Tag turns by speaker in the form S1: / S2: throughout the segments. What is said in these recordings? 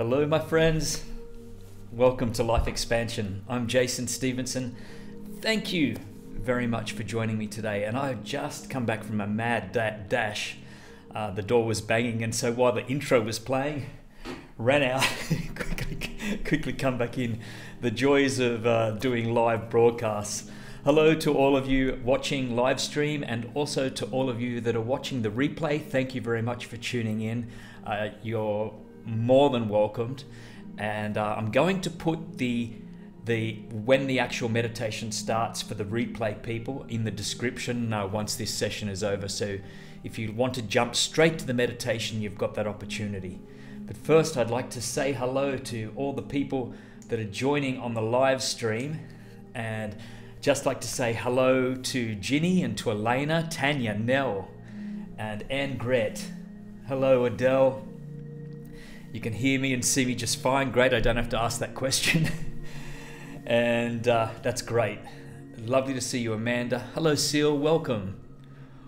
S1: Hello, my friends. Welcome to Life Expansion. I'm Jason Stephenson. Thank you very much for joining me today. And I've just come back from a mad dash. The door was banging, and so while the intro was playing, ran out, quickly come back in. The joys of doing live broadcasts. Hello to all of you watching live stream, and also to all of you that are watching the replay. Thank you very much for tuning in. You're more than welcomed. And I'm going to put the when the actual meditation starts for the replay people in the description once this session is over. So if you want to jump straight to the meditation, you've got that opportunity. But first, I'd like to say hello to all the people that are joining on the live stream, and just like to say hello to Ginny and to Elena, Tanya, Nell, and Anne Gret. Hello, Adele. You can hear me and see me just fine. Great, I don't have to ask that question. And that's great. Lovely to see you, Amanda. Hello, Seal, welcome.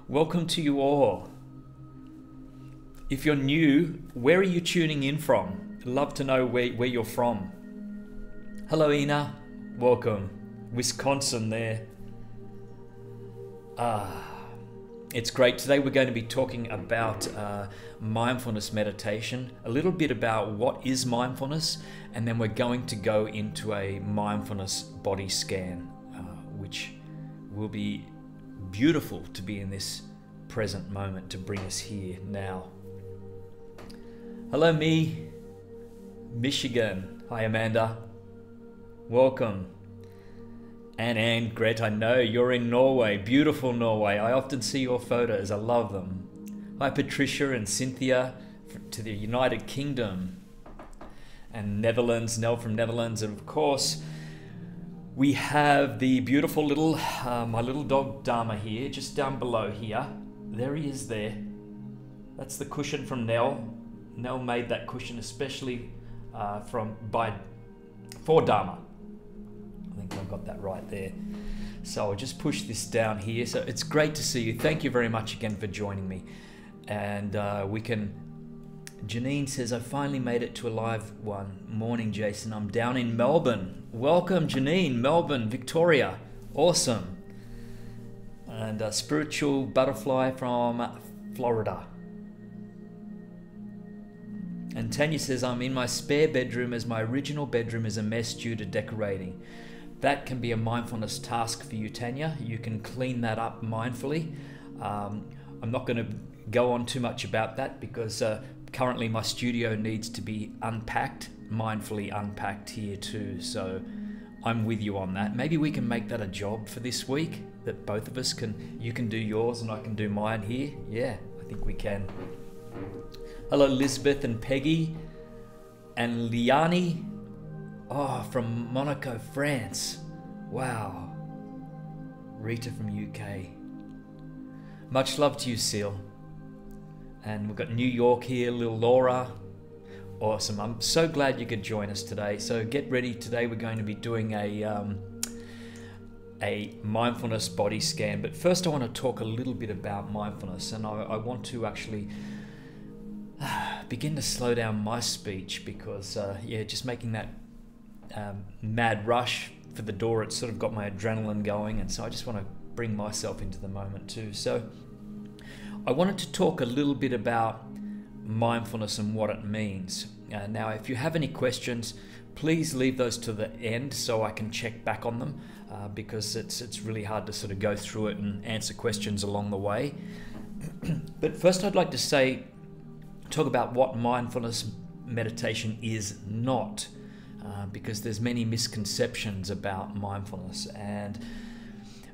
S1: Welcome to you all. If you're new, where are you tuning in from? I'd love to know where you're from. Hello, Ina, welcome. Wisconsin there. It's great. Today we're going to be talking about mindfulness meditation, a little bit about what is mindfulness, and then we're going to go into a mindfulness body scan, which will be beautiful to be in this present moment to bring us here now. Hello, me, Michigan. Hi, Amanda. Welcome. And Anne Gret, I know you're in Norway, beautiful Norway. I often see your photos, I love them. Hi Patricia and Cynthia to the United Kingdom. And Netherlands, Nell from Netherlands. And of course, we have the beautiful little, my little dog Dharma here, just down below here. There he is there. That's the cushion from Nell. Nell made that cushion especially for Dharma. I think I've got that right there. So I'll just push this down here. So it's great to see you. Thank you very much again for joining me. And Janine says, I finally made it to a live one. Morning, Jason. I'm down in Melbourne. Welcome, Janine. Melbourne, Victoria. Awesome. And Spiritual Butterfly from Florida. And Tanya says, I'm in my spare bedroom as my original bedroom is a mess due to decorating. That can be a mindfulness task for you, Tanya. You can clean that up mindfully. I'm not going to go on too much about that because currently my studio needs to be unpacked, mindfully unpacked here too. So I'm with you on that. Maybe we can make that a job for this week, that both of us can, you can do yours and I can do mine here. Yeah, I think we can. Hello, Lisbeth and Peggy and Liani. Oh, from Monaco, France. Wow. Rita from UK. Much love to you, Seal. And we've got New York here, little Laura. Awesome. I'm so glad you could join us today. So get ready. Today we're going to be doing a mindfulness body scan. But first I want to talk a little bit about mindfulness. And I want to actually begin to slow down my speech because, yeah, just making that mad rush for the door, it's sort of got my adrenaline going, and so I just want to bring myself into the moment too. So I wanted to talk a little bit about mindfulness and what it means. Now, if you have any questions, please leave those to the end so I can check back on them because it's really hard to sort of go through it and answer questions along the way. But first I'd like to talk about what mindfulness meditation is not. Because there's many misconceptions about mindfulness, and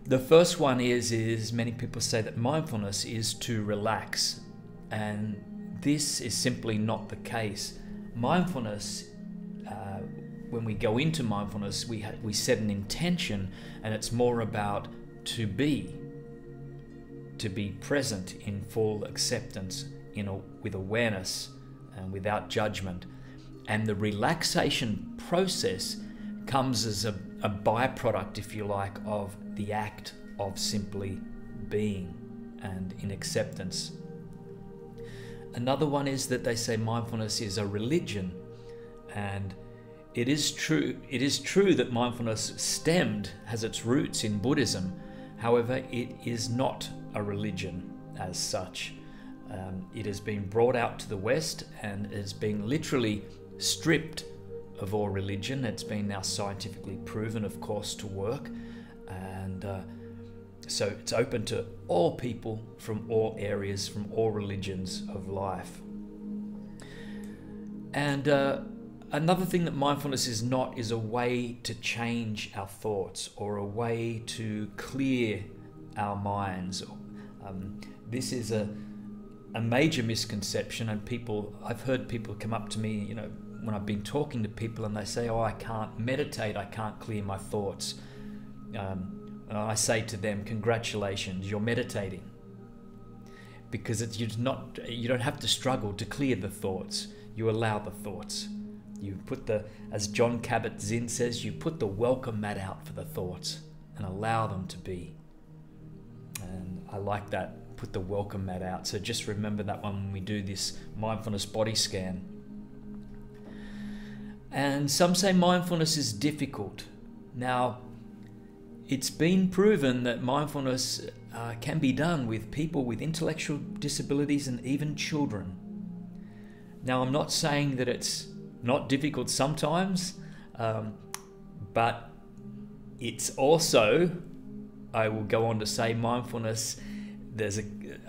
S1: the first one is many people say that mindfulness is to relax, and this is simply not the case. Mindfulness, when we go into mindfulness, we set an intention, and it's more about to be present in full acceptance, with awareness and without judgment. And the relaxation process comes as a byproduct, if you like, of the act of simply being and in acceptance. Another one is that they say mindfulness is a religion. And it is true that mindfulness has its roots in Buddhism. However, it is not a religion as such. It has been brought out to the West and is being literally stripped of all religion. It's been now scientifically proven, of course, to work. And so it's open to all people from all areas, from all religions of life. And another thing that mindfulness is not is a way to change our thoughts or a way to clear our minds. This is a major misconception, and I've heard people come up to me, when I've been talking to people, and they say, "Oh, I can't meditate, I can't clear my thoughts." And I say to them, "Congratulations, you're meditating." Because you don't have to struggle to clear the thoughts. You allow the thoughts. You put as John Kabat-Zinn says, you put the welcome mat out for the thoughts and allow them to be. And I like that, put the welcome mat out. So just remember that one when we do this mindfulness body scan. And some say mindfulness is difficult. Now, it's been proven that mindfulness can be done with people with intellectual disabilities and even children. Now, I'm not saying that it's not difficult sometimes, but it's also, I will go on to say, mindfulness, there's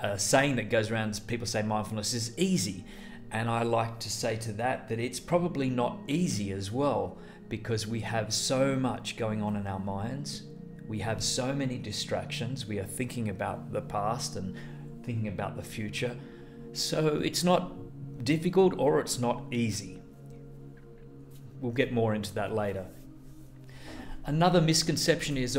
S1: a saying that goes around, people say mindfulness is easy. And I like to say to that it's probably not easy as well, because we have so much going on in our minds. We have so many distractions. We are thinking about the past and thinking about the future. So it's not difficult or it's not easy. We'll get more into that later. Another misconception is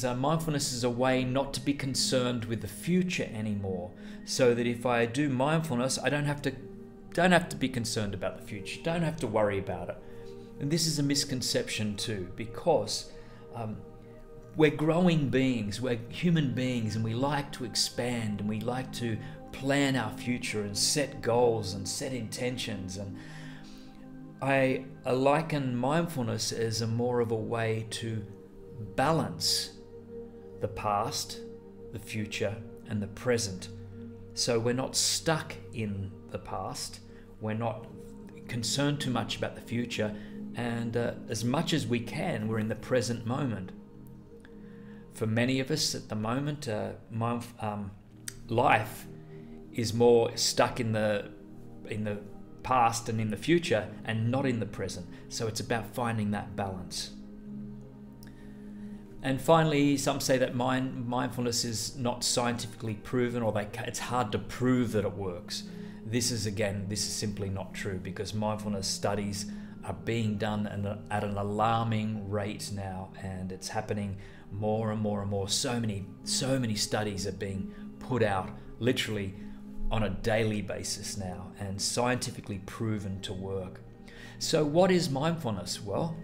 S1: mindfulness is a way not to be concerned with the future anymore. So that if I do mindfulness, I don't have to be concerned about the future. Don't have to worry about it. And this is a misconception too, because we're growing beings, we're human beings, and we like to expand and we like to plan our future and set goals and set intentions. And I liken mindfulness as more of a way to balance the past, the future, and the present. So we're not stuck in the past, we're not concerned too much about the future, and as much as we can, we're in the present moment. For many of us at the moment, life is more stuck in the past and in the future and not in the present. So it's about finding that balance. And finally, some say that mindfulness is not scientifically proven, or it's hard to prove that it works. This is simply not true, because mindfulness studies are being done at an alarming rate now, and it's happening more and more and more. So many studies are being put out literally on a daily basis now, and scientifically proven to work. So what is mindfulness? Well,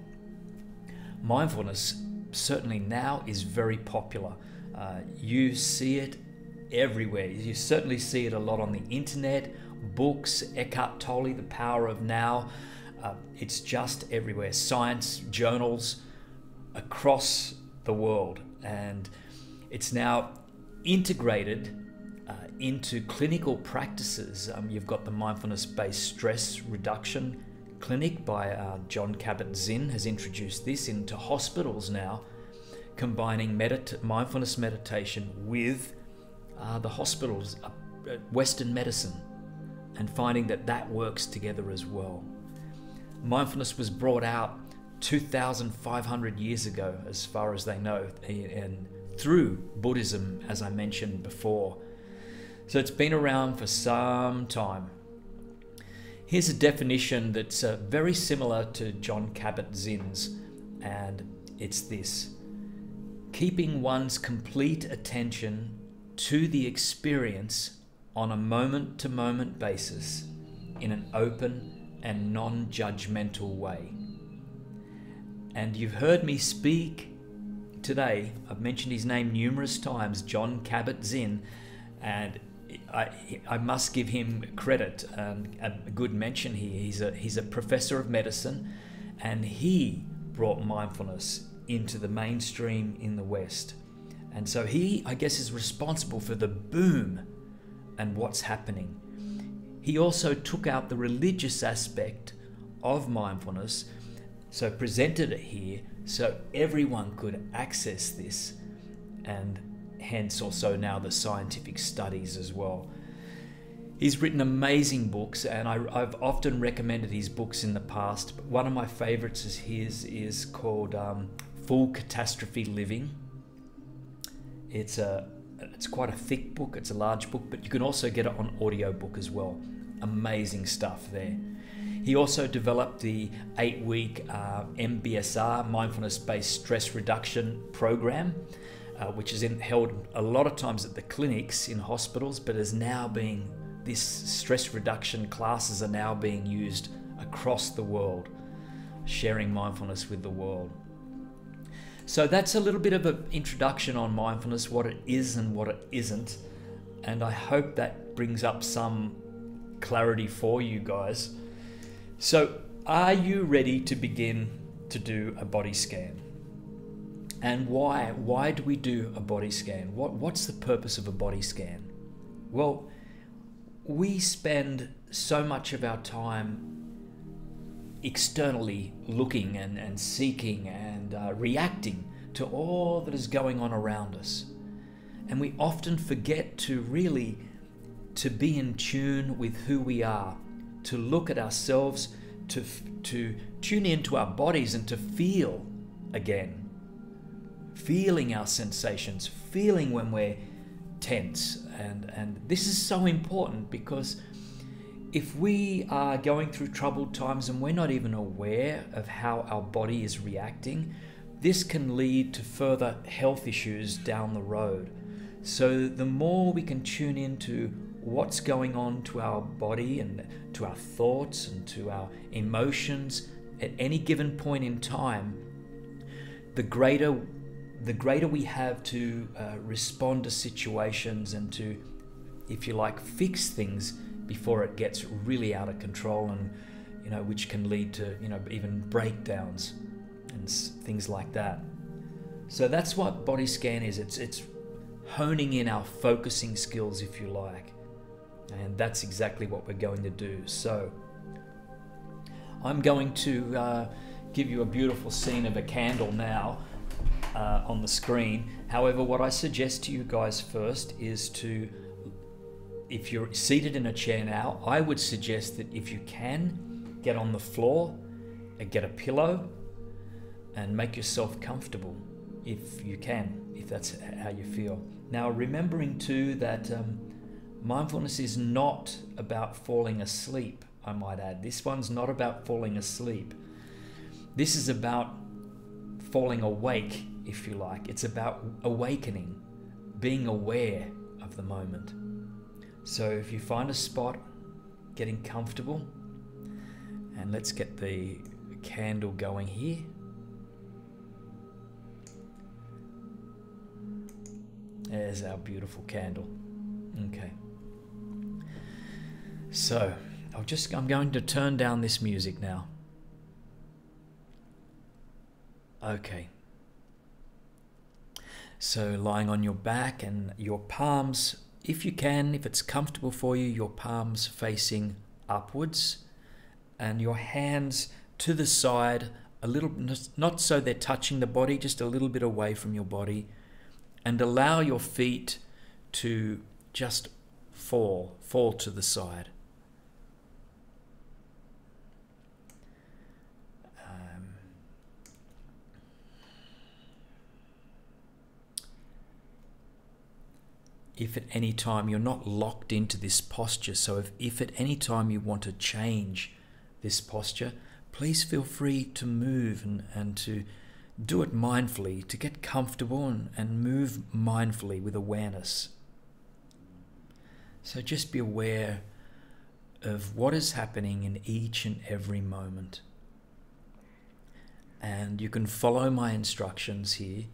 S1: mindfulness certainly now is very popular. You see it everywhere. You certainly see it a lot on the internet, books, Eckhart Tolle, The Power of Now. It's just everywhere. Science journals across the world, and it's now integrated into clinical practices. You've got the mindfulness-based stress reduction clinic by John Kabat-Zinn has introduced this into hospitals now, combining mindfulness meditation with the hospitals, Western medicine, and finding that works together as well. Mindfulness was brought out 2,500 years ago, as far as they know, and through Buddhism, as I mentioned before. So it's been around for some time. Here's a definition that's very similar to John Kabat-Zinn's, and it's this: keeping one's complete attention to the experience on a moment-to-moment basis in an open and non-judgmental way. And you've heard me speak today, I've mentioned his name numerous times, John Kabat-Zinn, and I must give him credit, a good mention here. He's a professor of medicine, and he brought mindfulness into the mainstream in the West. And so he, I guess, is responsible for the boom and what's happening. He also took out the religious aspect of mindfulness, so presented it here so everyone could access this, and hence also now the scientific studies as well. He's written amazing books, and I've often recommended his books in the past, but one of my favorites is his is called Full Catastrophe Living. It's quite a thick book, it's a large book, but you can also get it on audiobook as well. Amazing stuff there. He also developed the 8-week MBSR, Mindfulness-Based Stress Reduction Program, which is held a lot of times at the clinics in hospitals, but is now this stress reduction classes are now being used across the world, sharing mindfulness with the world. So that's a little bit of an introduction on mindfulness, what it is and what it isn't, and I hope that brings up some clarity for you guys. So are you ready to begin to do a body scan? And why? Why do we do a body scan? What's the purpose of a body scan? Well, we spend so much of our time externally looking and seeking and reacting to all that is going on around us. And we often forget to be in tune with who we are, to look at ourselves, to tune into our bodies and to feel again. Feeling our sensations, feeling when we're tense. And this is so important, because if we are going through troubled times and we're not even aware of how our body is reacting, this can lead to further health issues down the road. So the more we can tune into what's going on to our body and to our thoughts and to our emotions at any given point in time, the greater we have to respond to situations and to, if you like, fix things before it gets really out of control, and which can lead to even breakdowns and things like that. So that's what body scan is. It's honing in our focusing skills, if you like, and that's exactly what we're going to do. So I'm going to give you a beautiful scene of a candle now on the screen. However, what I suggest to you guys first is if you're seated in a chair now, I would suggest that if you can, get on the floor and get a pillow and make yourself comfortable if you can, if that's how you feel. Now, remembering too that mindfulness is not about falling asleep, I might add. This one's not about falling asleep. This is about falling awake, if you like. It's about awakening, being aware of the moment. So if you find a spot, getting comfortable, and let's get the candle going here. There's our beautiful candle. Okay. So I'm going to turn down this music now. Okay. So lying on your back and your palms, if you can, if it's comfortable for you, your palms facing upwards and your hands to the side, a little, not so they're touching the body, just a little bit away from your body, and allow your feet to just fall to the side. If at any time you're not locked into this posture, so if at any time you want to change this posture, please feel free to move and to do it mindfully, to get comfortable and move mindfully with awareness. So just be aware of what is happening in each and every moment. And you can follow my instructions here.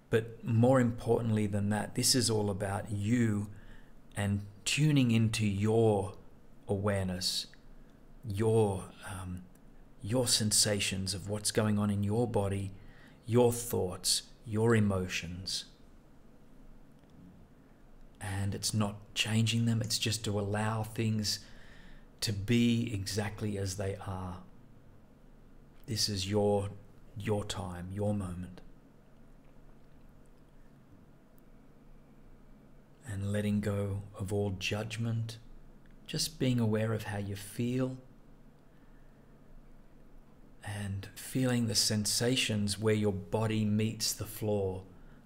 S1: But more importantly than that, this is all about you and tuning into your awareness, your sensations of what's going on in your body, your thoughts, your emotions. And it's not changing them, it's just to allow things to be exactly as they are. This is your time, your moment. And letting go of all judgment, just being aware of how you feel, and feeling the sensations where your body meets the floor,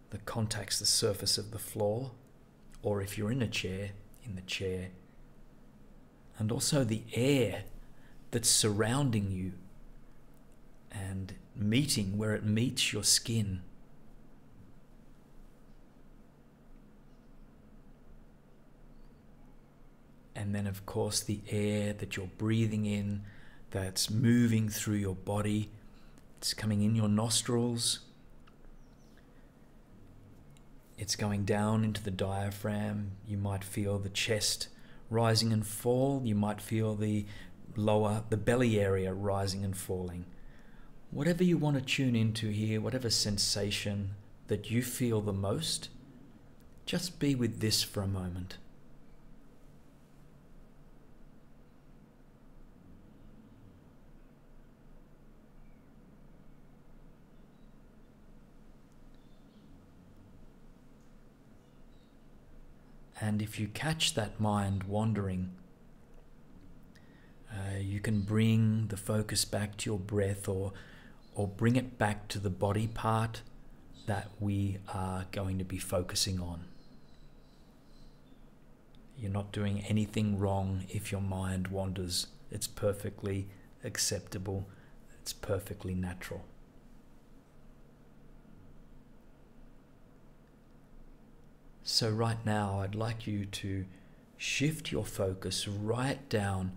S1: that contacts the surface of the floor, or if you're in a chair, in the chair. And also the air that's surrounding you and meeting where it meets your skin. And then of course the air that you're breathing in, that's moving through your body. It's coming in your nostrils. It's going down into the diaphragm. You might feel the chest rising and fall. You might feel the belly area rising and falling. Whatever you want to tune into here, whatever sensation that you feel the most, just be with this for a moment. And if you catch that mind wandering, you can bring the focus back to your breath, or bring it back to the body part that we are going to be focusing on. You're not doing anything wrong if your mind wanders. It's perfectly acceptable. It's perfectly natural. So right now, I'd like you to shift your focus right down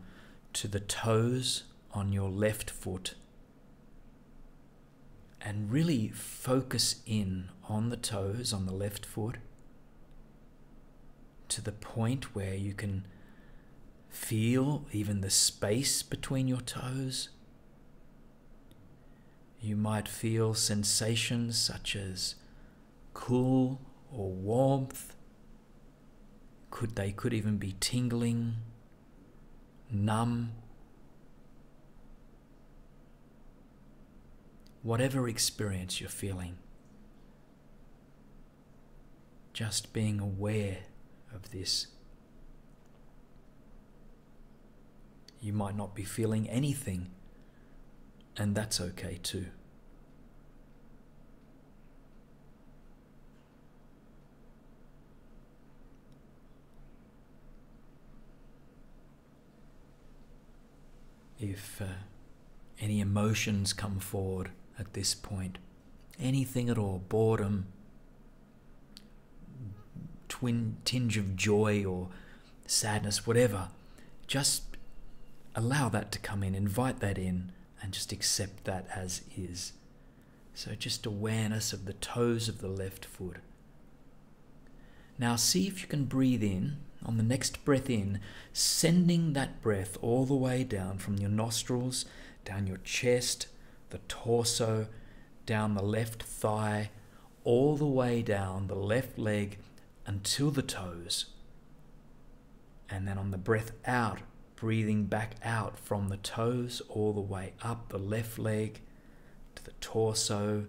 S1: to the toes on your left foot, and really focus in on the toes on the left foot to the point where you can feel even the space between your toes. You might feel sensations such as cool or warmth. They could even be tingling, numb. Whatever experience you're feeling, just being aware of this. You might not be feeling anything, and that's okay too. If any emotions come forward at this point, anything at all, boredom, tinge of joy or sadness, whatever, just allow that to come in, invite that in, and just accept that as is. So just awareness of the toes of the left foot. Now see if you can breathe in. On the next breath in, sending that breath all the way down from your nostrils, down your chest, the torso, down the left thigh, all the way down the left leg until the toes. And then on the breath out, breathing back out from the toes all the way up the left leg to the torso,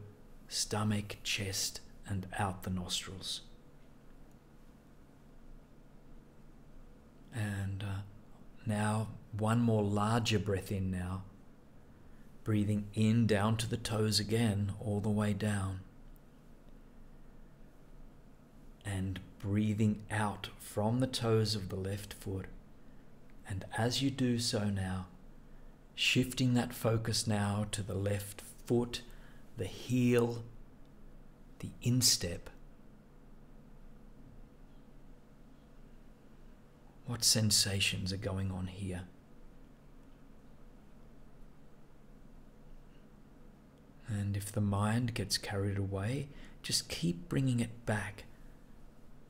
S1: stomach, chest, and out the nostrils. And now one more larger breath in now, breathing in down to the toes again, all the way down. And breathing out from the toes of the left foot. And as you do so now, shifting that focus now to the left foot, the heel, the instep. What sensations are going on here? And if the mind gets carried away, just keep bringing it back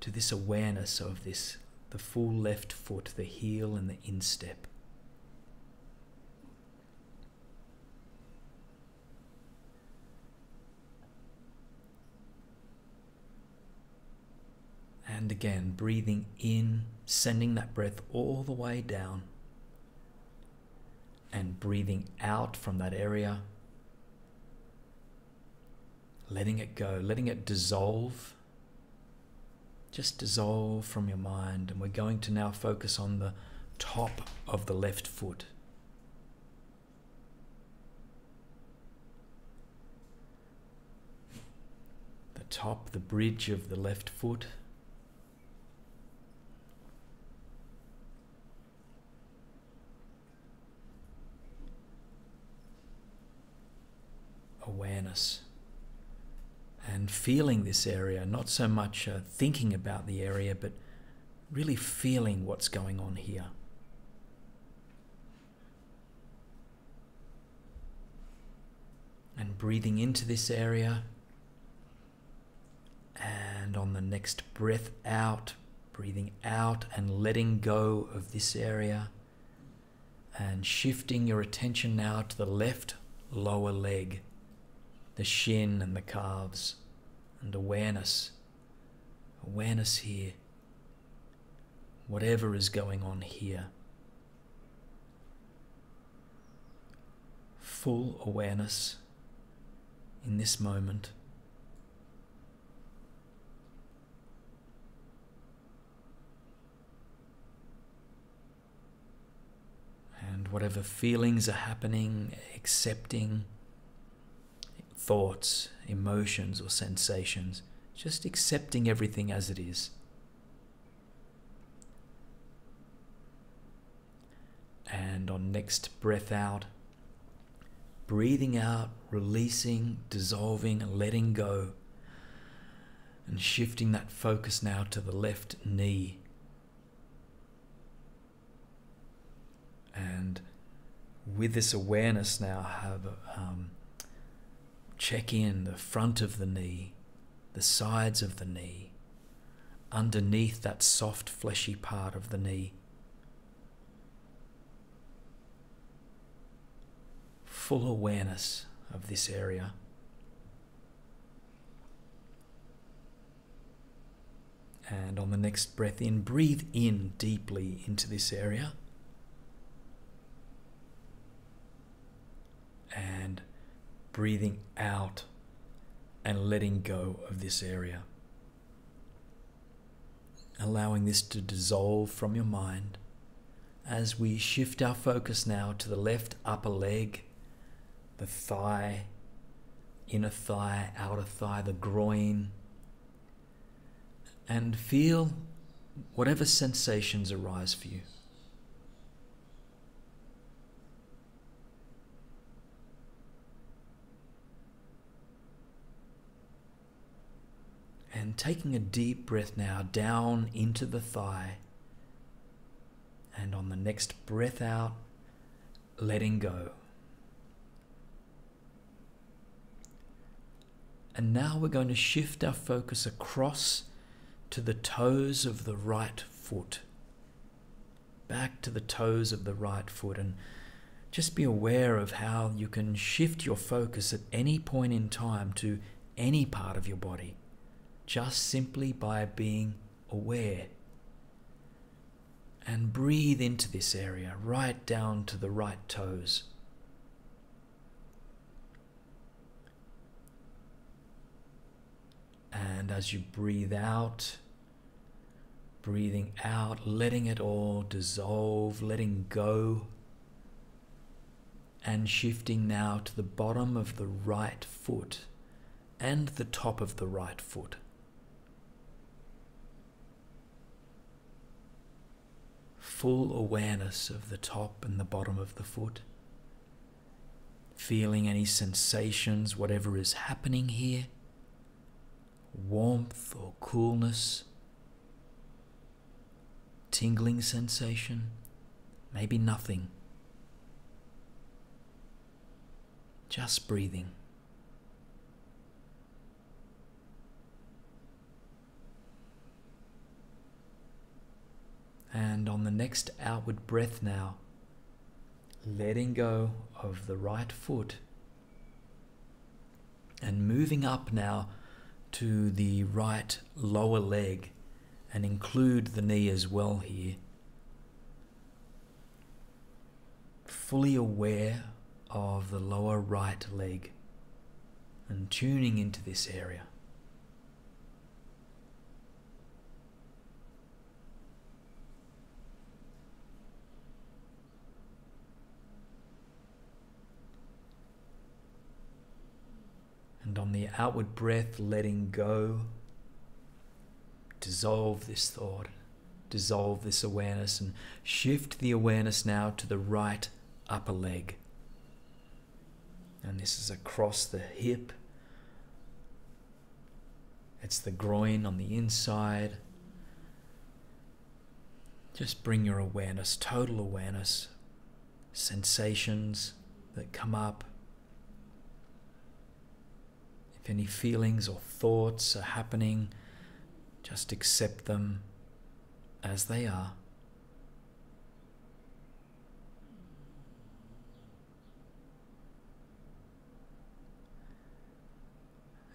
S1: to this awareness of this the full left foot, the heel and the instep. And again, breathing in, sending that breath all the way down, and breathing out from that area, letting it go, letting it dissolve. Just dissolve from your mind, and we're going to now focus on the top of the left foot. The top, the bridge of the left foot. Awareness. And feeling this area, not so much thinking about the area, but really feeling what's going on here. And breathing into this area, and on the next breath out, breathing out and letting go of this area, and shifting your attention now to the left lower leg, the shin and the calves, and awareness here, whatever is going on here. Full awareness in this moment. And whatever feelings are happening, accepting thoughts, emotions or sensations, just accepting everything as it is. And on next breath out, breathing out, releasing, dissolving, letting go, and shifting that focus now to the left knee. And with this awareness now, have check in the front of the knee, the sides of the knee, underneath that soft fleshy part of the knee. Full awareness of this area. And on the next breath in, breathe in deeply into this area. And breathing out and letting go of this area. Allowing this to dissolve from your mind as we shift our focus now to the left upper leg, the thigh, inner thigh, outer thigh, the groin, and feel whatever sensations arise for you. And taking a deep breath now down into the thigh, and on the next breath out, letting go. And now we're going to shift our focus across to the toes of the right foot. Back to the toes of the right foot, and just be aware of how you can shift your focus at any point in time to any part of your body, just simply by being aware. And breathe into this area, right down to the right toes. And as you breathe out, breathing out, letting it all dissolve, letting go, and shifting now to the bottom of the right foot and the top of the right foot. Full awareness of the top and the bottom of the foot. Feeling any sensations, whatever is happening here. Warmth or coolness. Tingling sensation. Maybe nothing. Just breathing. And on the next outward breath now, letting go of the right foot and moving up now to the right lower leg, and include the knee as well here. Fully aware of the lower right leg and tuning into this area. And on the outward breath, letting go, dissolve this thought, dissolve this awareness, and shift the awareness now to the right upper leg. And this is across the hip. It's the groin on the inside. Just bring your awareness, total awareness, sensations that come up. If any feelings or thoughts are happening, just accept them as they are.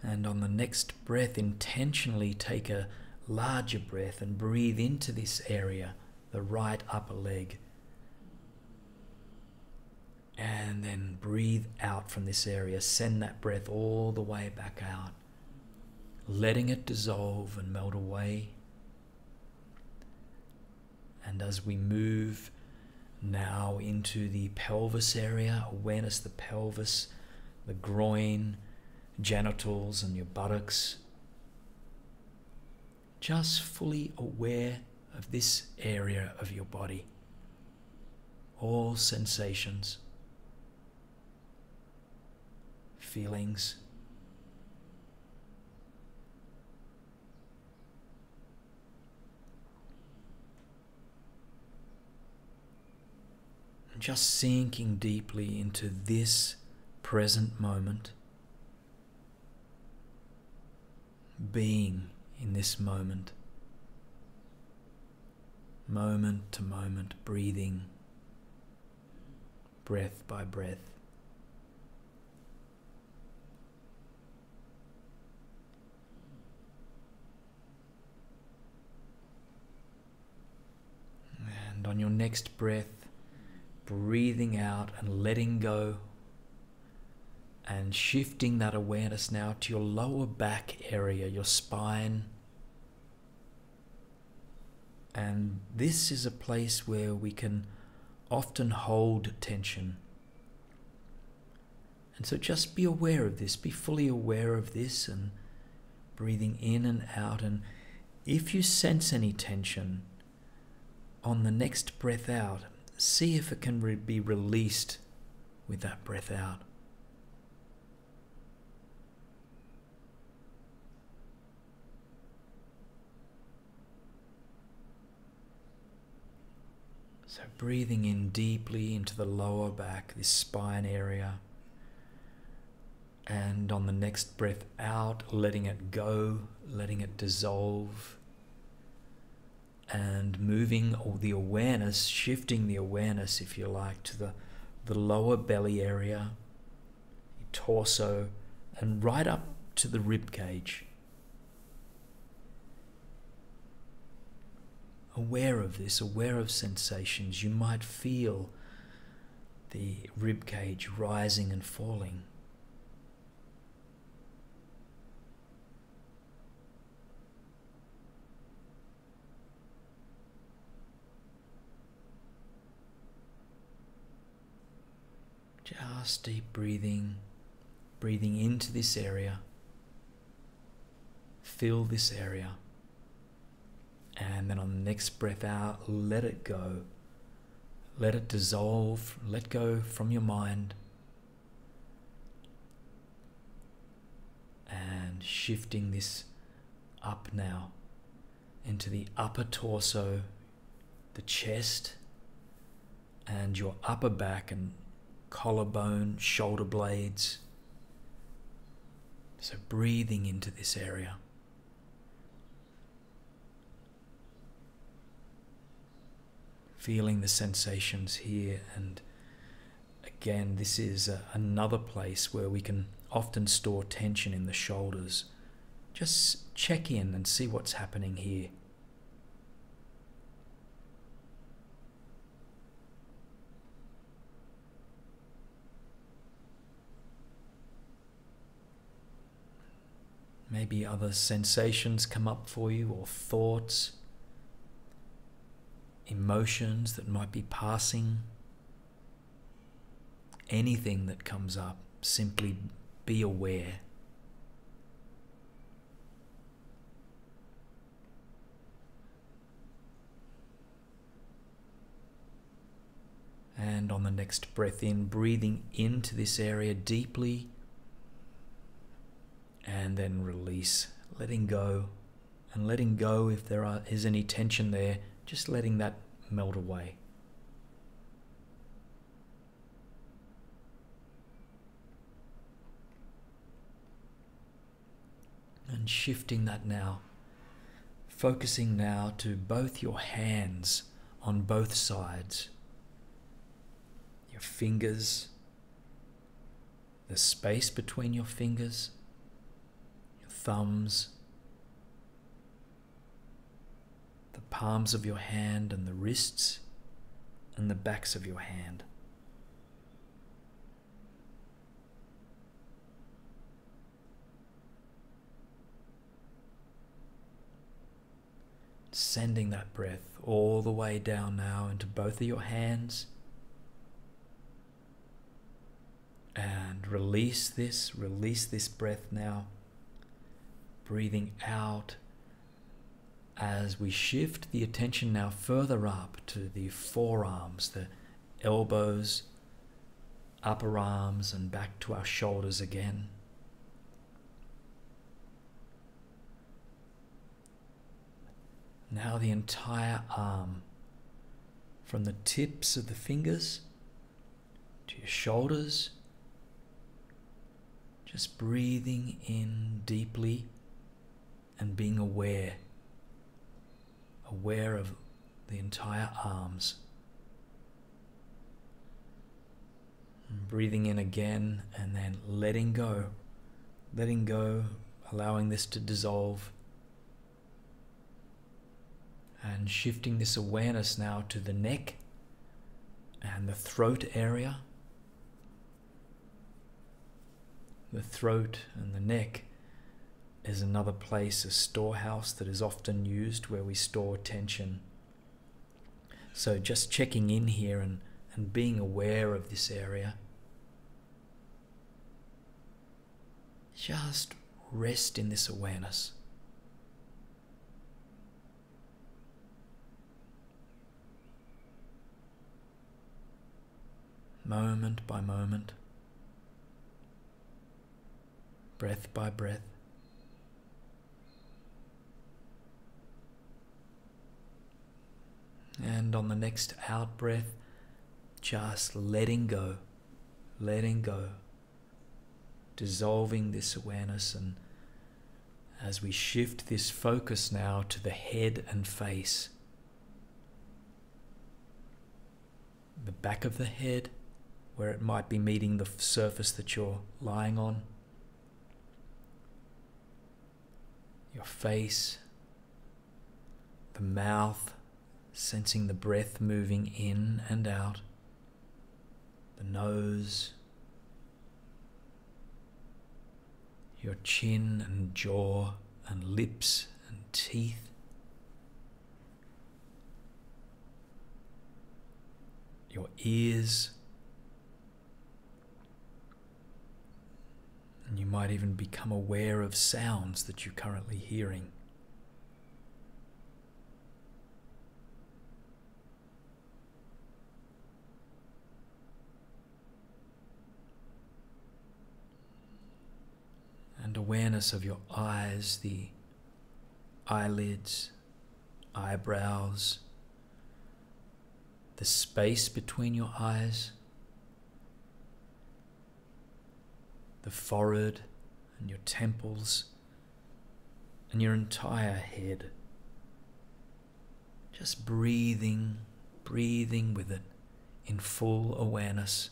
S1: And on the next breath, intentionally take a larger breath and breathe into this area, the right upper leg. And then breathe out from this area. Send that breath all the way back out, letting it dissolve and melt away. And as we move now into the pelvis area, awareness the pelvis, the groin, genitals and your buttocks. Just fully aware of this area of your body. All sensations, feelings, and just sinking deeply into this present moment, being in this moment, moment to moment, breathing, breath by breath. And on your next breath, breathing out and letting go, and shifting that awareness now to your lower back area, your spine. And this is a place where we can often hold tension. And so just be aware of this, be fully aware of this, and breathing in and out. And if you sense any tension, on the next breath out, see if it can be released with that breath out. So breathing in deeply into the lower back, this spine area. And on the next breath out, letting it go, letting it dissolve. And moving all the awareness, shifting the awareness, if you like, to the lower belly area, your torso, and right up to the rib cage. Aware of this, aware of sensations. You might feel the rib cage rising and falling. Just deep breathing, breathing into this area. Feel this area. And then on the next breath out, let it go. Let it dissolve. Let go from your mind. And shifting this up now into the upper torso, the chest, and your upper back and collarbone, shoulder blades. So breathing into this area. feeling the sensations here. And again, this is another place where we can often store tension in the shoulders. Just check in and see what's happening here. Maybe other sensations come up for you, or thoughts, emotions that might be passing. Anything that comes up, simply be aware. And on the next breath in, breathing into this area deeply, and then release, letting go. And letting go, if there is any tension there, just letting that melt away. And shifting that now, focusing now to both your hands on both sides, your fingers, the space between your fingers, your thumbs, the palms of your hand and the wrists and the backs of your hand. Sending that breath all the way down now into both of your hands, and release this breath now, breathing out as we shift the attention now further up to the forearms, the elbows, upper arms, and back to our shoulders again. Now the entire arm, from the tips of the fingers to your shoulders, just breathing in deeply and being aware of the entire arms. And breathing in again and then letting go, allowing this to dissolve. And shifting this awareness now to the neck and the throat area. The throat and the neck is another place, a storehouse that is often used where we store tension. So just checking in here and being aware of this area. Just rest in this awareness. Moment by moment, breath by breath. And on the next out breath, just letting go, dissolving this awareness. And as we shift this focus now to the head and face, the back of the head, where it might be meeting the surface that you're lying on, your face, the mouth, sensing the breath moving in and out, the nose, your chin and jaw and lips and teeth, your ears, and you might even become aware of sounds that you're currently hearing. And awareness of your eyes, the eyelids, eyebrows, the space between your eyes, the forehead and your temples and your entire head. Just breathing breathing with it in full awareness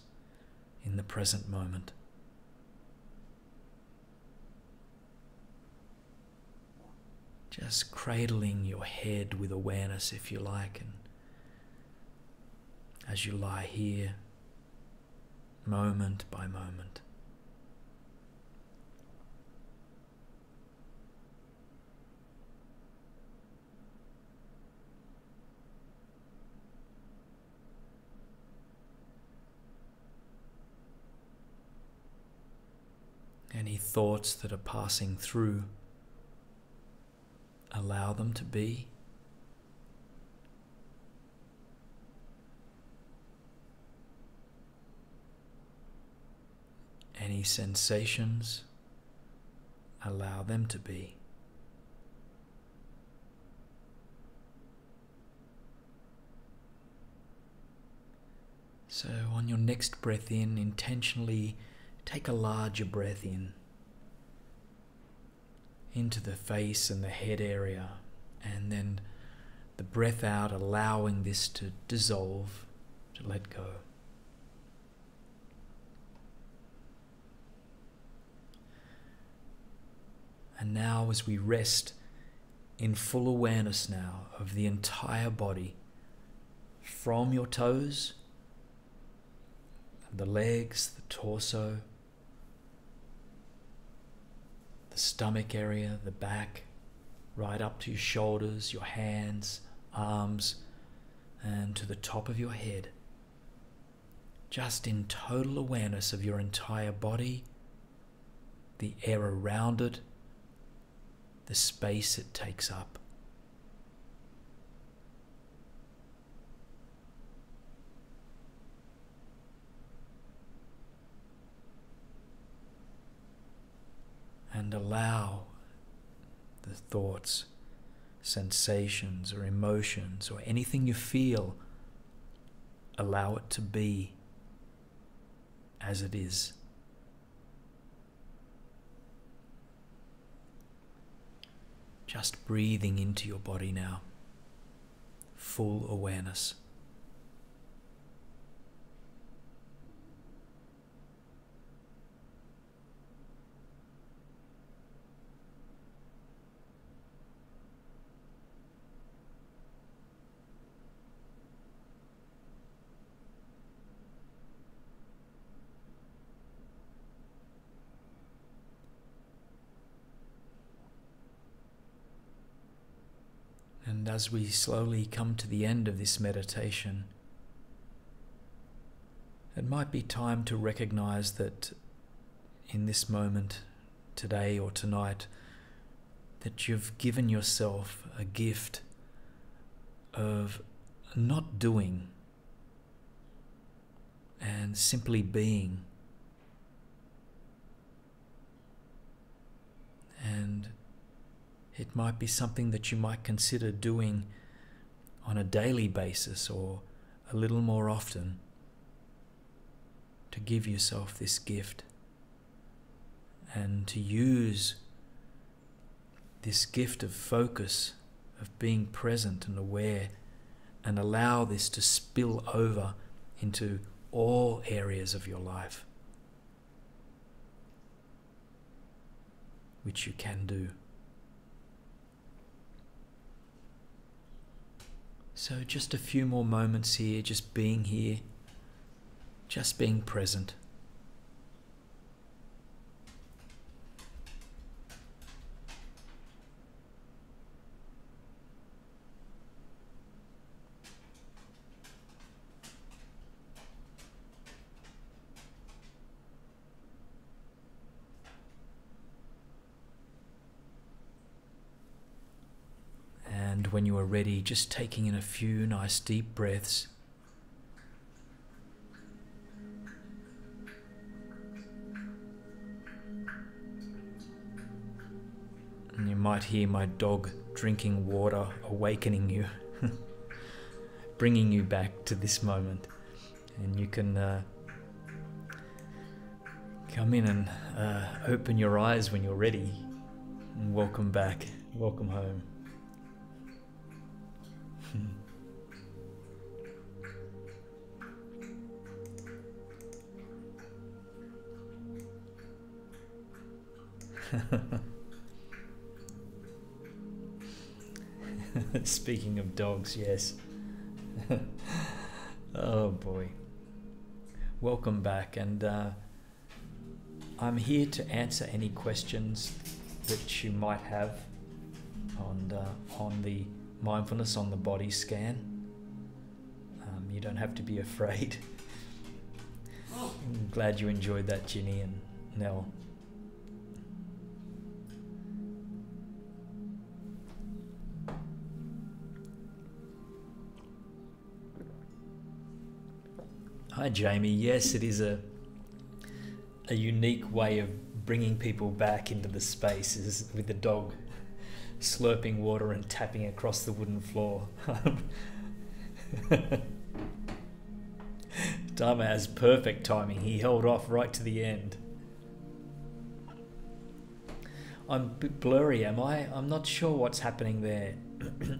S1: in the present moment. Just cradling your head with awareness, if you like, and as you lie here, moment by moment. Any thoughts that are passing through, allow them to be. Any sensations, allow them to be. So on your next breath in, intentionally take a larger breath in into the face and the head area, and then the breath out, allowing this to dissolve, to let go. And now as we rest in full awareness now of the entire body, from your toes, the legs, the torso, the stomach area, the back, right up to your shoulders, your hands, arms, and to the top of your head. Just in total awareness of your entire body, the air around it, the space it takes up. And allow the thoughts, sensations, or emotions, or anything you feel, allow it to be as it is. Just breathing into your body now, full awareness. And as we slowly come to the end of this meditation, it might be time to recognize that in this moment, today or tonight, that you've given yourself a gift of not doing and simply being. And it might be something that you might consider doing on a daily basis or a little more often, to give yourself this gift and to use this gift of focus, of being present and aware, and allow this to spill over into all areas of your life, which you can do. So just a few more moments here, just being here, just being present. And when you are ready, just taking in a few nice deep breaths. And you might hear my dog drinking water, awakening you, bringing you back to this moment. And you can come in and open your eyes when you're ready. And welcome back, welcome home. Speaking of dogs, yes. Oh boy. Welcome back, and I'm here to answer any questions that you might have on the mindfulness on the body scan. You don't have to be afraid. I'm glad you enjoyed that, Ginny and Nell. Hi Jamie, yes, it is a unique way of bringing people back into the spaces with the dog slurping water and tapping across the wooden floor. Dharma has perfect timing, he held off right to the end. I'm a bit blurry, am I? I'm not sure what's happening there.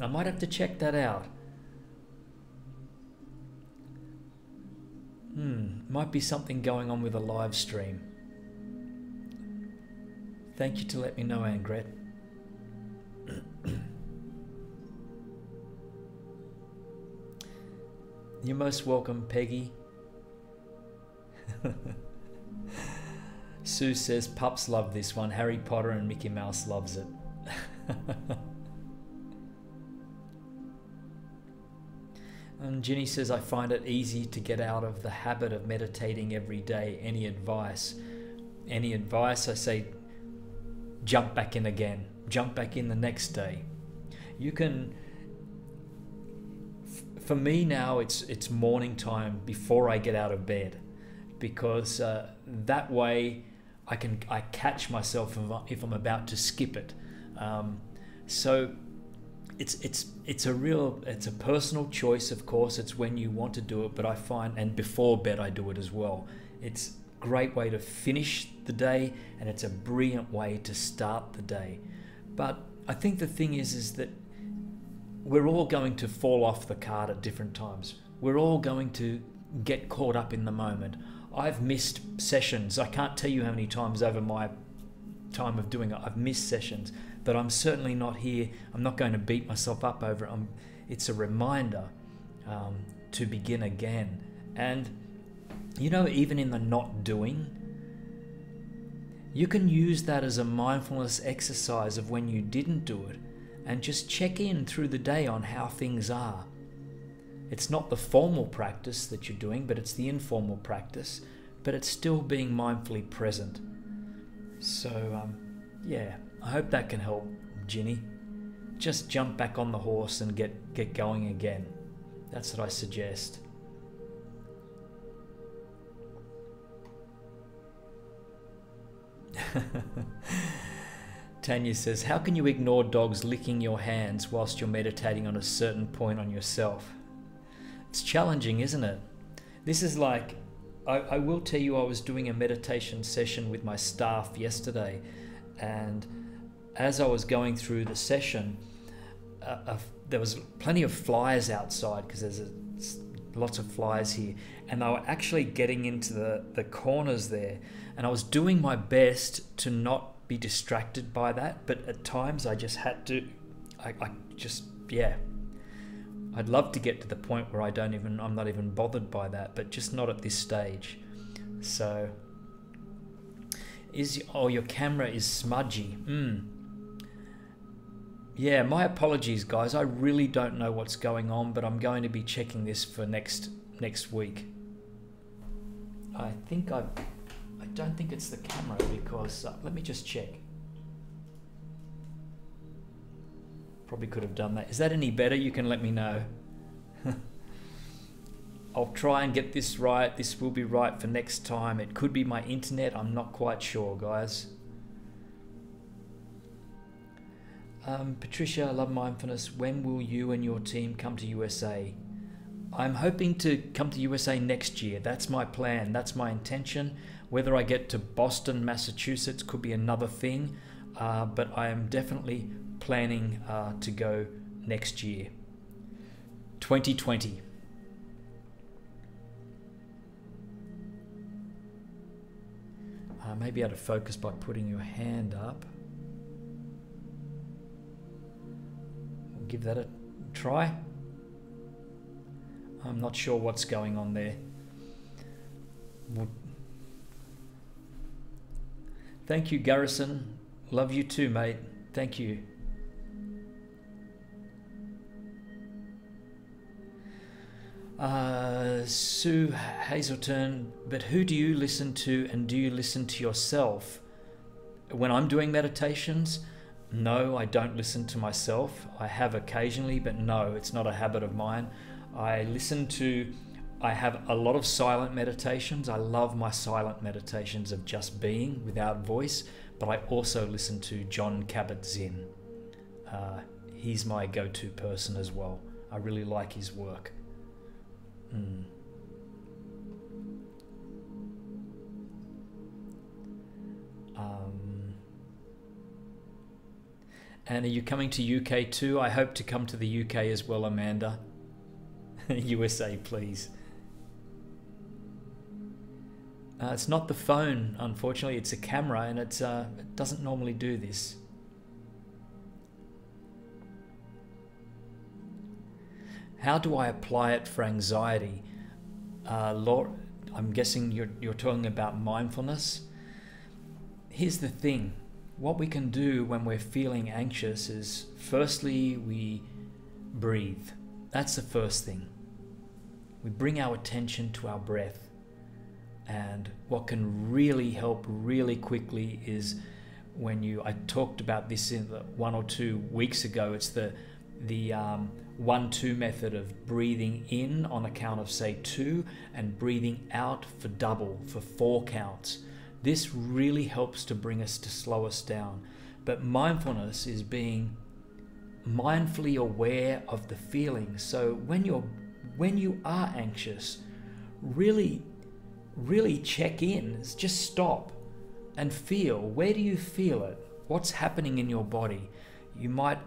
S1: I might have to check that out. Might be something going on with the live stream. Thank you to let me know, Angret. You're most welcome, Peggy. Sue says pups love this one. Harry Potter and Mickey Mouse loves it. And Ginny says, I find it easy to get out of the habit of meditating every day. Any advice? Any advice? I say, jump back in again. Jump back in the next day. You can, for me now, it's morning time before I get out of bed, because that way I catch myself if I'm about to skip it. So it's a personal choice, of course. It's when you want to do it, but I find, and before bed I do it as well. It's a great way to finish the day, and it's a brilliant way to start the day. But I think the thing is that we're all going to fall off the cart at different times. We're all going to get caught up in the moment. I've missed sessions. I can't tell you how many times over my time of doing it I've missed sessions, but I'm certainly not here. I'm not going to beat myself up over it. It's a reminder to begin again. And you know, even in the not doing, you can use that as a mindfulness exercise of when you didn't do it, and just check in through the day on how things are. It's not the formal practice that you're doing, but it's the informal practice, but it's still being mindfully present. So yeah, I hope that can help, Ginny. Just jump back on the horse and get going again. That's what I suggest. Tanya says, how can you ignore dogs licking your hands whilst you're meditating on a certain point on yourself? It's challenging, isn't it? This is like, I will tell you, I was doing a meditation session with my staff yesterday, and as I was going through the session, there was plenty of flies outside, because there's lots of flies here, and they were actually getting into the corners there, and I was doing my best to not be distracted by that, but at times I just had to, I'd love to get to the point where I'm not even bothered by that, but just not at this stage. So, your camera is smudgy. Yeah, my apologies, guys. I really don't know what's going on, but I'm going to be checking this for next week. I don't think it's the camera, because let me just check. Probably could have done that. Is that any better? You can let me know. I'll try and get this right. This will be right for next time. It could be my internet. I'm not quite sure, guys. Patricia, I love mindfulness. When will you and your team come to USA? I'm hoping to come to USA next year. That's my plan. That's my intention. Whether I get to Boston, Massachusetts could be another thing, but I am definitely planning to go next year. 2020. Maybe able to focus by putting your hand up. We'll give that a try. I'm not sure what's going on there. Thank you, Garrison. Love you too, mate. Thank you. Sue Hazelton, but who do you listen to, and do you listen to yourself? When I'm doing meditations, no, I don't listen to myself. I have occasionally, but no, it's not a habit of mine. I have a lot of silent meditations. I love my silent meditations of just being without voice, but I also listen to John Kabat-Zinn. He's my go-to person as well. I really like his work. And are you coming to UK too? I hope to come to the UK as well, Amanda. USA, please. It's not the phone, unfortunately. It's a camera, and it doesn't normally do this. How do I apply it for anxiety? Laura, I'm guessing you're talking about mindfulness. Here's the thing. What we can do when we're feeling anxious is, firstly, we breathe. That's the first thing. We bring our attention to our breath. And what can really help really quickly is I talked about this in 1 or 2 weeks ago, it's the 1-2 method of breathing in on a count of, say, 2, and breathing out for double, for 4 counts. This really helps to bring us to slow us down. But mindfulness is being mindfully aware of the feelings. So when you are anxious, really check in. Just stop and feel. Where do you feel it? What's happening in your body? You might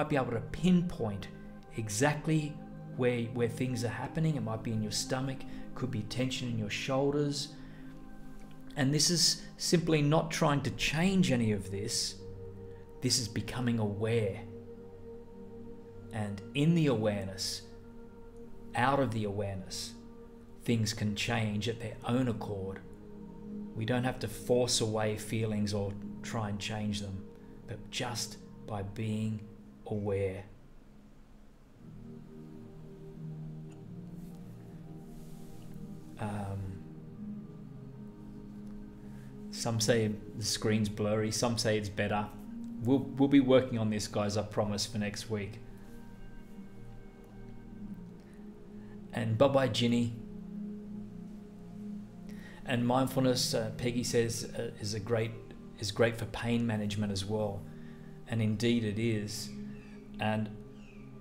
S1: be able to pinpoint exactly where things are happening. It might be in your stomach, could be tension in your shoulders. And this is simply not trying to change any of this. This is becoming aware. And in the awareness, out of the awareness, things can change at their own accord. We don't have to force away feelings or try and change them, but just by being aware. Some say the screen's blurry, some say it's better. We'll be working on this, guys, I promise, for next week. And bye-bye, Ginny. And mindfulness, Peggy says, is great for pain management as well. And indeed it is. And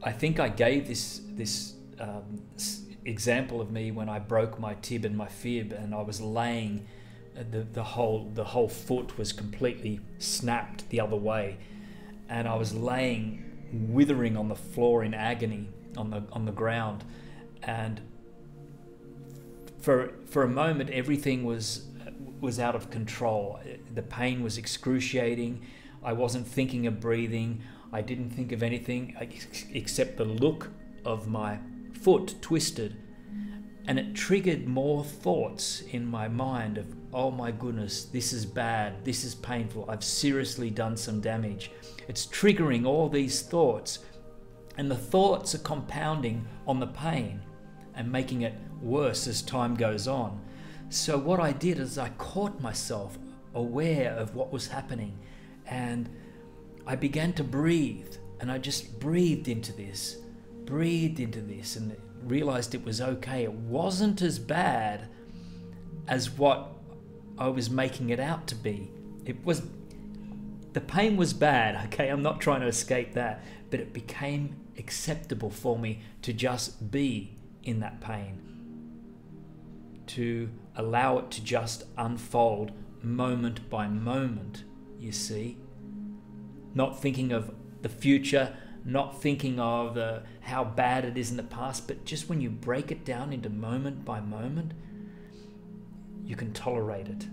S1: I think I gave this example of me when I broke my tib and my fib, and I was laying, the whole foot was completely snapped the other way, and I was laying withering on the floor in agony on the ground. And for a moment, everything was out of control. The pain was excruciating. I wasn't thinking of breathing. I didn't think of anything except the look of my foot twisted. And it triggered more thoughts in my mind of, oh my goodness, this is bad, this is painful, I've seriously done some damage. It's triggering all these thoughts. And the thoughts are compounding on the pain and making it worse as time goes on. So what I did is I caught myself aware of what was happening, and I began to breathe, and I just breathed into this, and realized it was okay. It wasn't as bad as what I was making it out to be. The pain was bad, okay? I'm not trying to escape that, but it became acceptable for me to just be in that pain, to allow it to just unfold moment by moment, you see. Not thinking of the future, not thinking of how bad it is in the past, but just when you break it down into moment by moment, you can tolerate it.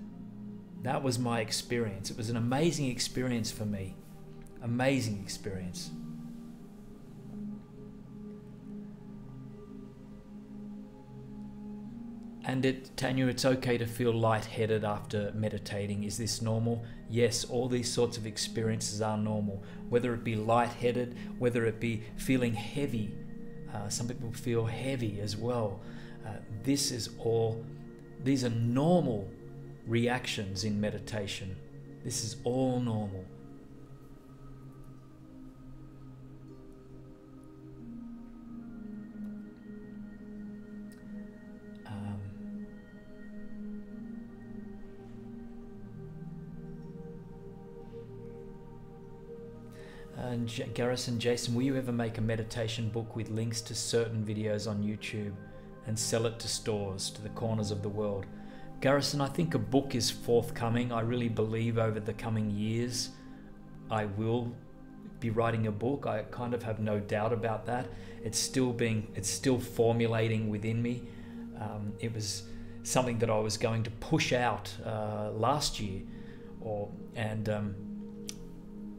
S1: That was my experience. It was an amazing experience for me. Amazing experience. And Tanya, it's okay to feel lightheaded after meditating. Is this normal? Yes, all these sorts of experiences are normal. Whether it be lightheaded, whether it be feeling heavy. Some people feel heavy as well. These are normal reactions in meditation. This is all normal. And Garrison, Jason, will you ever make a meditation book with links to certain videos on YouTube and sell it to stores, to the corners of the world? Garrison, I think a book is forthcoming. I really believe over the coming years I will be writing a book. I kind of have no doubt about that. It's still formulating within me. It was something that I was going to push out last year,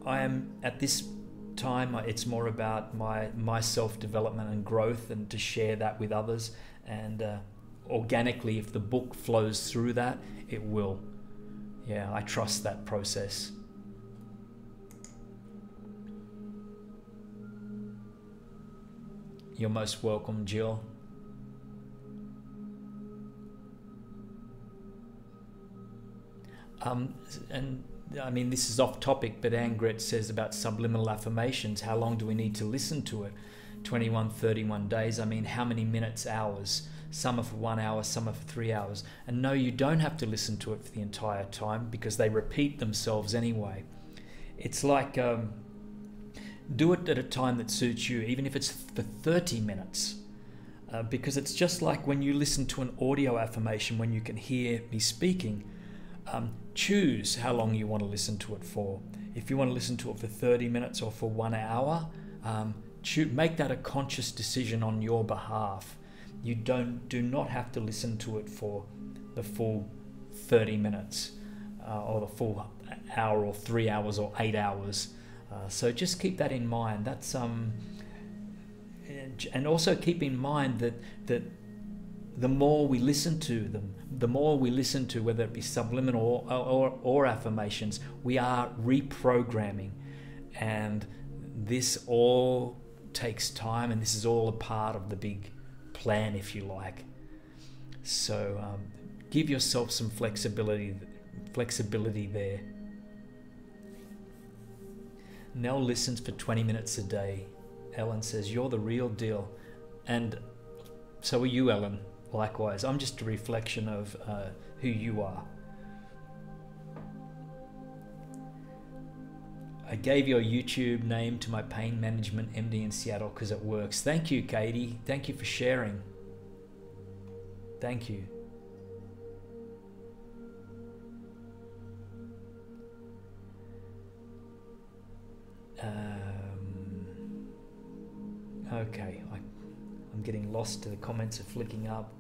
S1: I am at this time, it's more about my self-development and growth, and to share that with others. And organically, if the book flows through that, it will. Yeah, I trust that process. You're most welcome, Jill. And I mean, this is off topic, but Angret says about subliminal affirmations. How long do we need to listen to it? 21, 31 days. I mean, how many minutes, hours? Some are for 1 hour, some are for 3 hours. And no, you don't have to listen to it for the entire time, because they repeat themselves anyway. It's like, do it at a time that suits you, even if it's for 30 minutes. Because it's just like when you listen to an audio affirmation, when you can hear me speaking. Choose how long you want to listen to it for. If you want to listen to it for 30 minutes or for 1 hour, make that a conscious decision on your behalf. You do not have to listen to it for the full 30 minutes or the full hour or 3 hours or 8 hours. So just keep that in mind. That's and also keep in mind that the more we listen to them, the more we listen to, whether it be subliminal or affirmations, we are reprogramming. And this all takes time, and this is all a part of the big plan, if you like. So give yourself some flexibility there. Nell listens for 20 minutes a day. Ellen says, you're the real deal. And so are you, Ellen. Likewise, I'm just a reflection of who you are. I gave your YouTube name to my pain management MD in Seattle because it works. Thank you, Katie. Thank you for sharing. Thank you. Okay, I'm getting lost. The comments are flicking up.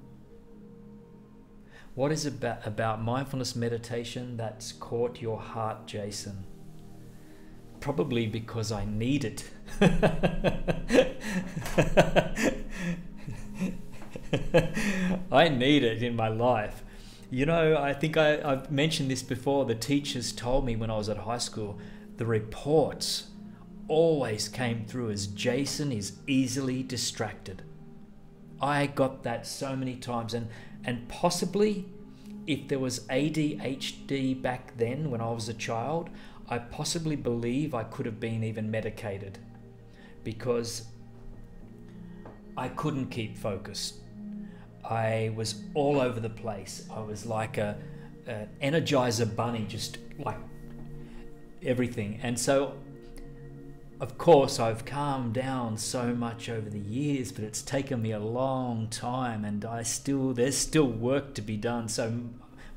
S1: What is about mindfulness meditation that's caught your heart, Jason? Probably because I need it. I need it in my life. You know, I think I've mentioned this before. The teachers told me when I was at high school, the reports always came through as Jason is easily distracted. I got that so many times, and possibly if there was ADHD back then when I was a child, I possibly believe I could have been even medicated, because I couldn't keep focused. I was all over the place. I was like an Energizer bunny, just like everything. And so of course, I've calmed down so much over the years, but it's taken me a long time, and there's still work to be done. So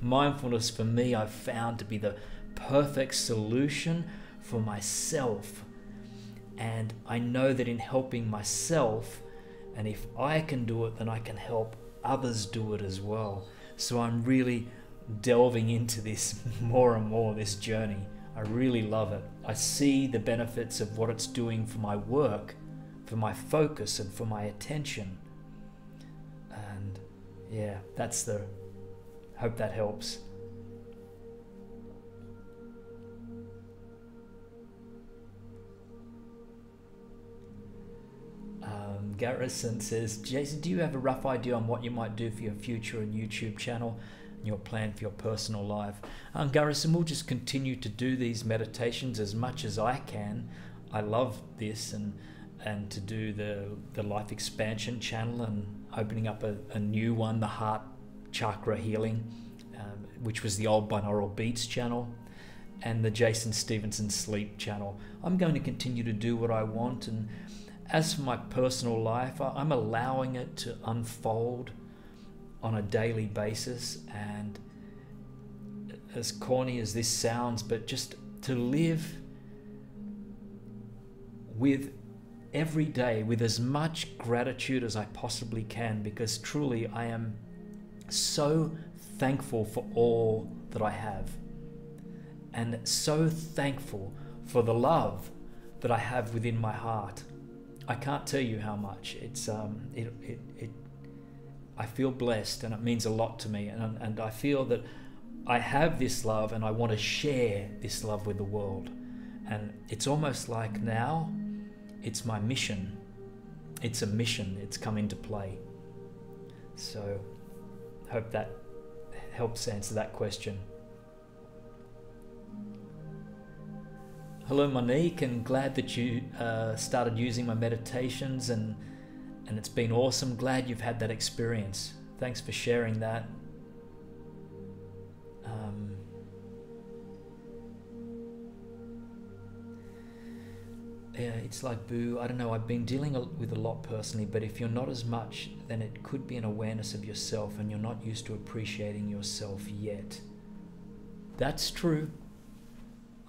S1: mindfulness for me, I've found to be the perfect solution for myself. And I know that in helping myself, and if I can do it, then I can help others do it as well. So I'm really delving into this more and more, this journey. I really love it. I see the benefits of what it's doing for my work, for my focus, and for my attention. And yeah, hope that helps. Garrison says, Jason, do you have a rough idea on what you might do for your future and YouTube channel and your plan for your personal life? Garrison, we'll just continue to do these meditations as much as I can. I love this, and to do the life expansion channel and opening up a new one, the heart chakra healing, which was the old binaural beats channel, and the Jason Stephenson sleep channel. I'm going to continue to do what I want, and as for my personal life, I'm allowing it to unfold on a daily basis. And as corny as this sounds, but just to live with every day with as much gratitude as I possibly can, because truly I am so thankful for all that I have, and so thankful for the love that I have within my heart. I can't tell you how much. It's I feel blessed, and it means a lot to me, and I feel that I have this love and I want to share this love with the world. And it's almost like now it's my mission. It's a mission. It's come into play. So hope that helps answer that question. Hello Monique, and glad that you started using my meditations, and it's been awesome. Glad you've had that experience. Thanks for sharing that. Yeah, it's like boo. I don't know, I've been dealing with a lot personally, but if you're not as much, then it could be an awareness of yourself and you're not used to appreciating yourself yet. That's true.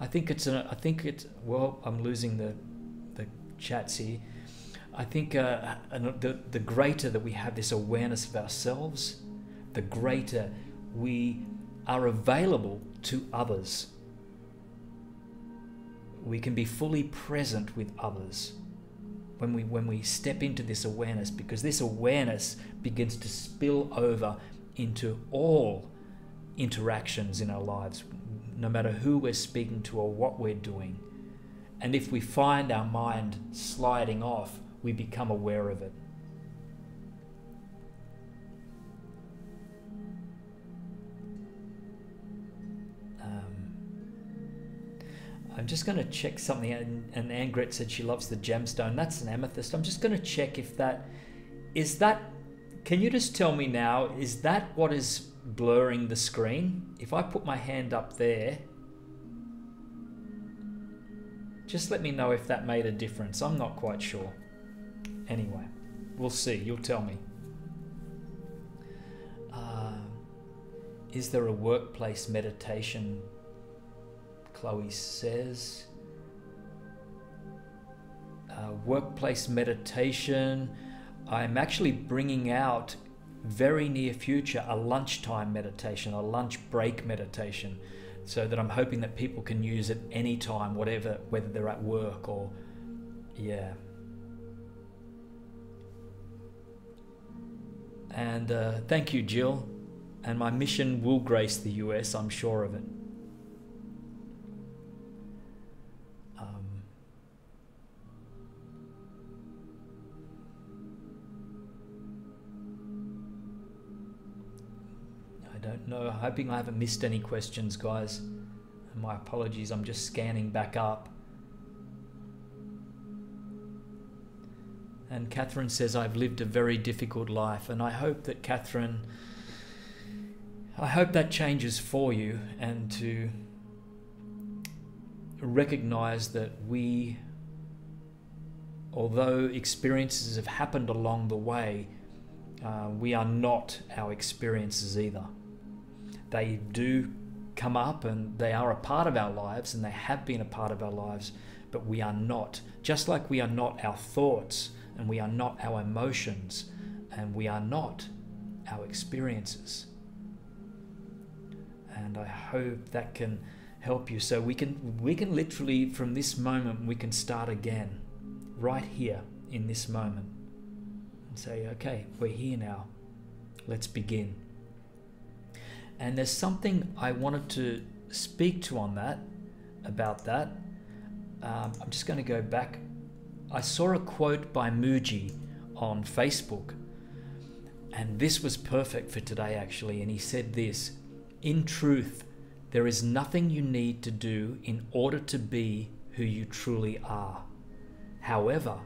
S1: I think it's well, I'm losing the chats here. I think the greater that we have this awareness of ourselves, the greater we are available to others. We can be fully present with others when we step into this awareness, because this awareness begins to spill over into all interactions in our lives, no matter who we're speaking to or what we're doing. And if we find our mind sliding off, we become aware of it. I'm just going to check something, and Angret said she loves the gemstone. That's an amethyst. I'm just going to check if that, can you just tell me now, is that what is blurring the screen? If I put my hand up there, just let me know if that made a difference. I'm not quite sure. Anyway, we'll see. You'll tell me. Is there a workplace meditation? Chloe says. Workplace meditation. I'm actually bringing out very near future a lunchtime meditation, a lunch break meditation, so that I'm hoping that people can use it anytime, whether they're at work or, yeah. And thank you, Jill. And my mission will grace the US, I'm sure of it. I don't know. Hoping I haven't missed any questions, guys. And my apologies, I'm just scanning back up. And Catherine says, I've lived a very difficult life. And I hope that, Catherine, I hope that changes for you, and to recognize that we, although experiences have happened along the way, we are not our experiences either. They do come up and they are a part of our lives, and they have been a part of our lives, but we are not. Just like we are not our thoughts, and we are not our emotions, and we are not our experiences. And I hope that can help you. So we can literally, from this moment, we can start again, right here in this moment, and say, okay, we're here now. Let's begin. And there's something I wanted to speak to on that, about that. I'm just going to go back. I saw a quote by Muji on Facebook, and this was perfect for today actually. And he said this: in truth, there is nothing you need to do in order to be who you truly are. However,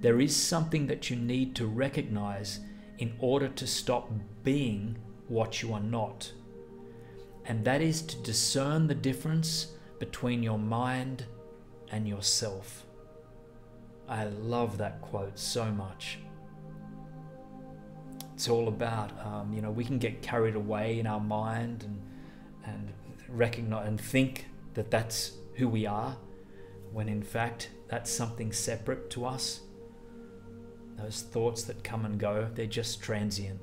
S1: there is something that you need to recognize in order to stop being what you are not. And that is to discern the difference between your mind and yourself. I love that quote so much. It's all about, we can get carried away in our mind and recognize and think that that's who we are, when in fact that's something separate to us. Those thoughts that come and go, they're just transient.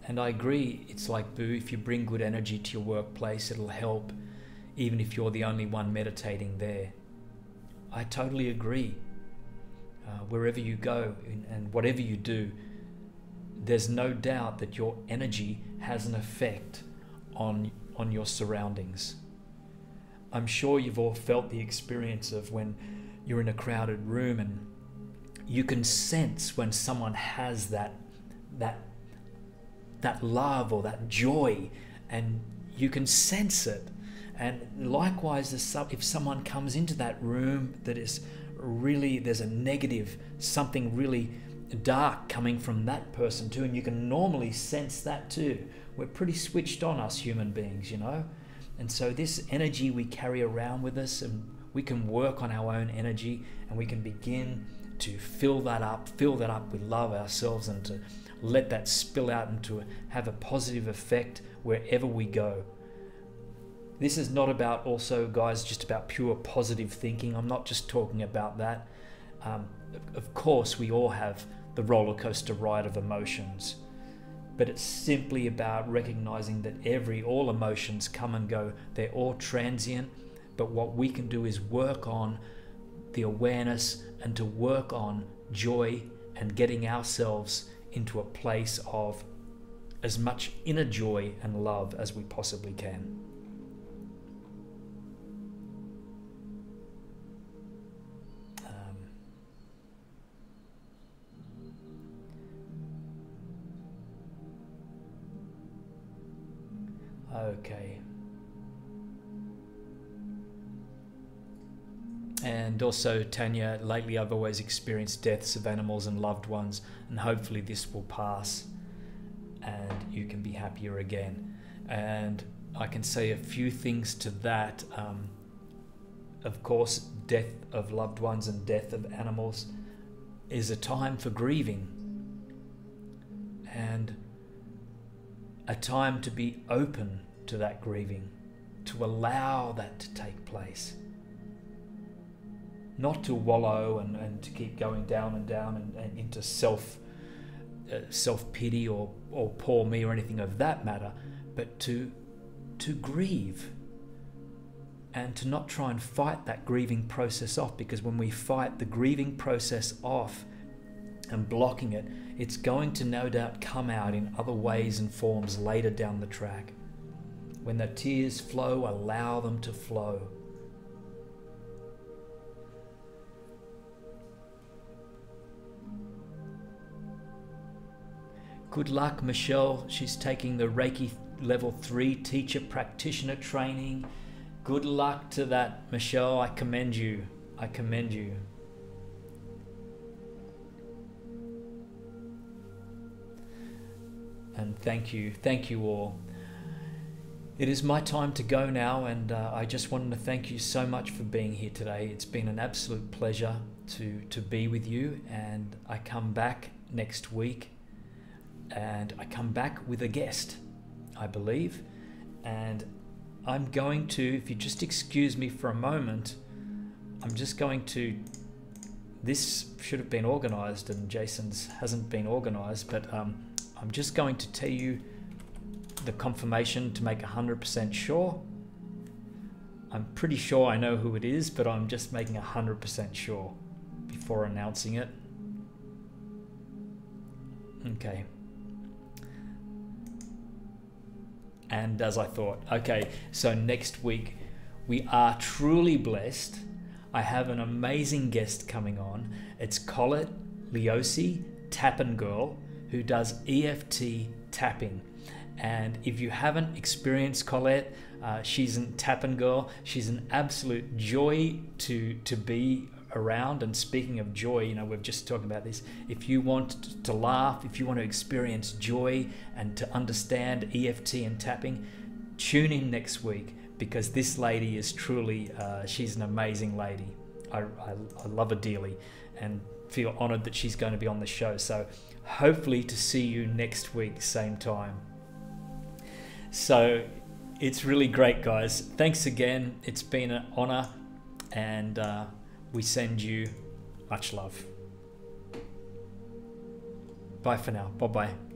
S1: And I agree, it's like, Boo, if you bring good energy to your workplace, it'll help, even if you're the only one meditating there. I totally agree. Wherever you go and whatever you do, there's no doubt that your energy has an effect on your surroundings. I'm sure you've all felt the experience of when you're in a crowded room and you can sense when someone has that love or that joy, and you can sense it. And likewise, if someone comes into that room that is really, there's a negative, something really dark coming from that person too, and you can normally sense that too. We're pretty switched on, us human beings, and so this energy we carry around with us, and we can work on our own energy, and we can begin to fill that up with love ourselves, and to let that spill out and to have a positive effect wherever we go. This is not about, also guys, just about pure positive thinking. I'm not just talking about that. Of course, we all have the roller coaster ride of emotions, but it's simply about recognizing that all emotions come and go. They're all transient, but what we can do is work on the awareness and to work on joy and getting ourselves into a place of as much inner joy and love as we possibly can. Okay. And also, Tanya, lately I've always experienced deaths of animals and loved ones, and hopefully this will pass and you can be happier again. And I can say a few things to that. Of course, death of loved ones and death of animals is a time for grieving, and a time to be open to that grieving, to allow that to take place. Not to wallow and to keep going down and down and into self-pity or poor me or anything of that matter, but to grieve, and to not try and fight that grieving process off, because when we fight the grieving process off and blocking it, it's going to no doubt come out in other ways and forms later down the track. When the tears flow, allow them to flow. Good luck, Michelle. She's taking the Reiki Level 3 teacher practitioner training. Good luck to that, Michelle. I commend you. I commend you. And thank you all. It is my time to go now, and I just wanted to thank you so much for being here today. It's been an absolute pleasure to be with you, and I come back next week, and I come back with a guest. I believe. And I'm going to, if you just excuse me for a moment, I'm just going to, this should have been organized and Jason's hasn't been organized, but I'm just going to tell you the confirmation to make 100% sure. I'm pretty sure I know who it is, but I'm just making 100% sure before announcing it. Okay. And as I thought, okay, so next week we are truly blessed. I have an amazing guest coming on. It's Colette Leosi, Tappin' Girl, who does EFT tapping. And if you haven't experienced Colette, she's a Tappin' Girl. She's an absolute joy to be around. And speaking of joy, you know, we've just talked about this. If you want to laugh, if you want to experience joy and to understand EFT and tapping, tune in next week, because this lady is truly, she's an amazing lady. I love her dearly and feel honored that she's going to be on the show. So hopefully to see you next week, same time. So it's really great, guys. Thanks again. It's been an honor, and we send you much love. Bye for now. Bye-bye.